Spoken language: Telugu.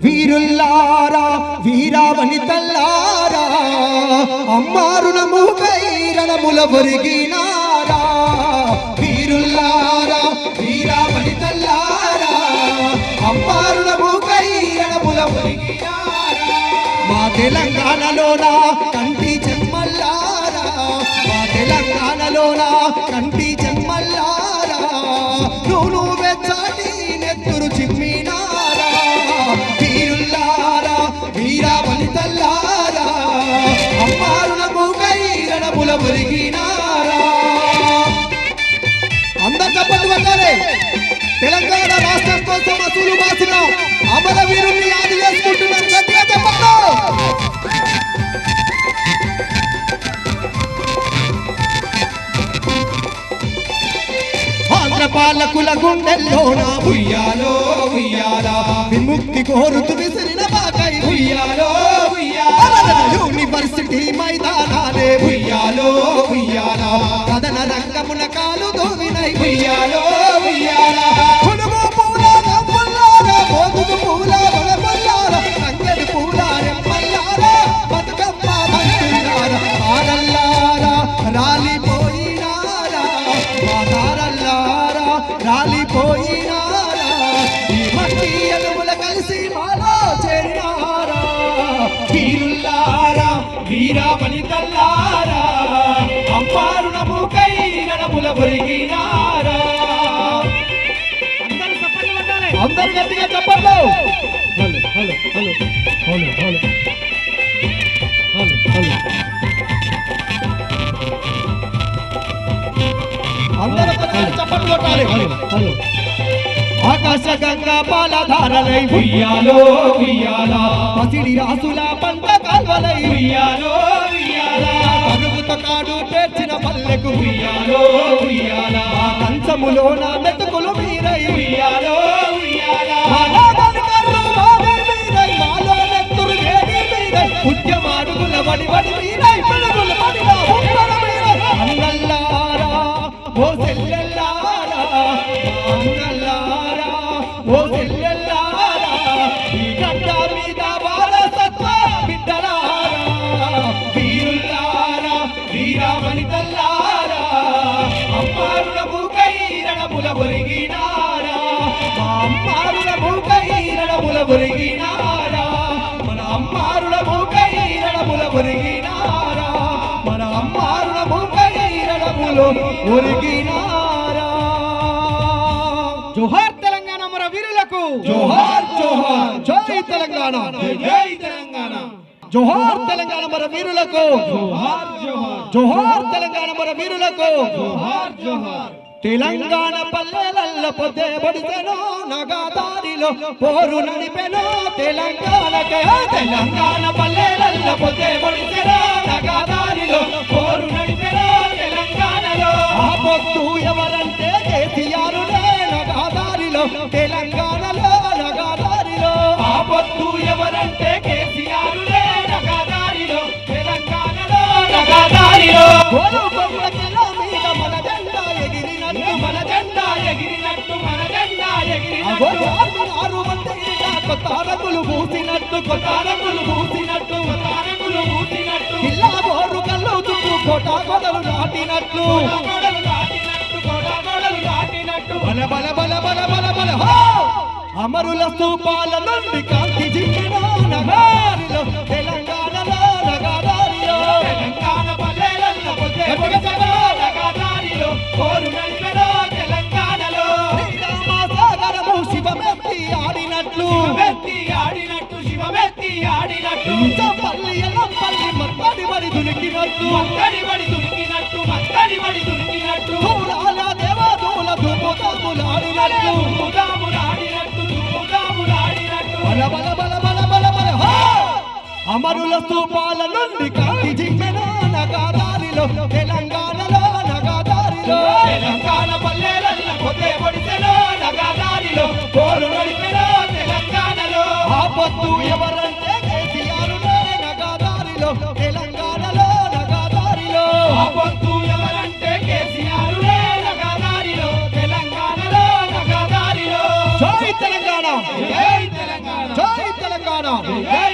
వీరుల్లారా వీరావనితల్లారా అమ్మారుణము కైరణముల ఒరిగినారా వీరుల్లారా వీరావనితల్లారా అమ్మారుణము కైరణముల ఒరిగినారా మా తెలంగాణలోన కంటి చెమ్మల్లారా మా తెలంగాణలోన కంటి చెమ్మల్లారా నువ్వు వెచ్చాటి నెత్తురు చిమ్మినారా వీరుల్లారా వీరావనితల్లారా అమ్మారుణము కైరణముల ఒరిగినారా అందరూ చప్పట్లు కొట్టాలి. తెలంగాణ రాష్ట్రం కోసం అసూలు బాసిన అమరవీరుల్ని యాది చేసుకుంటున్నాం. గట్టిగా చెప్పండి. ఆంధ్ర పాలకుల గుండెల్లోన ఉయ్యాలో ఉయ్యాలా విముక్తి కోరుతూ విసిరిన బాకై ఉయ్యాలో ఉయ్యాలా యూనివర్సిటీ మైదానాలే ఉయ్యాలో ఉయ్యాలా కథన రంగమున కాలు దోవినై ఉయ్యాలో ఉయ్యాలా పులుగు పూల నవ్వుల్లారా మోదుగు పూల వనముల్లారా తంగడి పూల రెమ్మల్లారా బతుకమ్మ బంతుల్లారా ఆడల్లారా రాలిపోయినారా వాదారల్లారా రాలిపోయినారా ఈ మట్టి అడుగుల కలిసి మాలో చేరినారా వీరుల్లారా వీరావనితల్లారా అమ్మారుణము కైరణముల ఒరిగినారా అందరూ గట్టిగా చెప్పండి. అందరూ చప్పట్లు కొట్టాలి. ఆకాశ గంగా పాలధారలై ఉయ్యాలో ఉయ్యాలా పసిడి రాసుల పంట కాల్వలై ఉయ్యాలో ఉయ్యాలా అరుగుత కాడు పేర్చిన పల్లెకు ఉయ్యాలో ఉయ్యాలా కంచములోన మెతుకులు మీరై ఉయ్యాలో ఉయ్యాలా మాలో నెత్తురు వేడి మీరై ఉద్యమాడుగుల వడి వడి మీరై పిడుగుల వడిలా ఉప్పల మీరై అన్నల్లారా ఓ సెల్లెల్లారా అన్నల్లారా ఓ సెల్లెల్లారా ఈ గడ్డ మీద వారసత్వ బిడ్డలారా వీరుల్లారా వీరావనితల్లారా అమ్మారుణము కైరణముల ఒరిగినారా మా అమ్మారుణము కైరణముల ఒరిగినారా మన అమ్మారుణము కైరణముల ఒరిగినారా మన అమ్మారుణము కైరణముల ఒరిగినారా. జోహార్ తెలంగాణ మన వీరులకు జోహార్ జోహార్ జై తెలంగాణ జై తెలంగాణ జోహార్ తెలంగాణ మన వీరులకు జోహార్ జోహార్ జోహార్ తెలంగాణ మన వీరులకు జోహార్ జోహార్ తెలంగాణ పల్లెలల్ల పొద్దే బడిసెనో నగదారిలో పోరు నడిపెనో తెలంగాణకే తెలంగాణ పల్లెలల్ల పొద్దే బడిసెనో నగదారిలో పోరు నడిపెనో తెలంగాణలో ఆ పొద్దు ఎవరంటే కేసీఆర్ నగదారిలో తెలంగాణలో నగదారిలో ఆ పొద్దు ఎవరంటే కేసీఆర్ నగదారిలో తెలంగాణలో నగదారిలో మన జెండా ఎగిరినట్టు మన జెండా ఎగిరినట్టు మన జెండా ఎగిరినట్టు కొత్త రంగులు పూసినట్టు కొత్త రంగులు పూసినట్టు కొత్త రంగులు పూసినట్టు ఇలా బోరు కళ్ళు చుట్టూ కోట గొడవలు నాటినట్లు గొడవలు నాటినట్టు కోట గొడవలు నాటినట్టు బల బల బల బల బల బల హో అమరుల స్తూపాల నుండి కాంతి జిమ్మిన నగారిలో తెలంగాణలో నగదారిలో తెలంగాణ పల్లెలల్ల పొద్దే పొడిసెనో నగదారిలో పోరు నడిపెనో తెలంగాణలో శ్రీరామసాగరము శివమెత్తి ఆడినట్లు శివమెత్తి ఆడినట్టు శివమెత్తి ఆడినట్టు పల్లి ఎల్లంపల్లి మత్తడి బడి దునికినట్టు మత్తడి బడి దునికినట్టు మత్తడి బడి దునికినట్టు దూరాల దేవదూల ధూముదాములాడినట్టు ధూముదాములాడినట్టు ధూముదాములాడినట్టు బల బల బల బల బల బల హో అమరుల స్తూపాల నుండి కాంతి జిమ్మెన నగదారిలో తెలంగాణలో నగదారిలో తెలంగాణ పల్లెలల్ల పొద్దే పొడిసెనో నగదారిలో పోరు నడిపెనో తెలంగాణలో ఆ పొద్దు ఎవరంటే కేసీఆర్ నగదారిలో తెలంగాణలో నగదారిలో ఆ పొద్దు ఎవరంటే కేసీఆర్ నగదారిలో తెలంగాణలో నగదారిలో జై తెలంగాణ జై తెలంగాణ జై తెలంగాణ తెలంగాణ. జై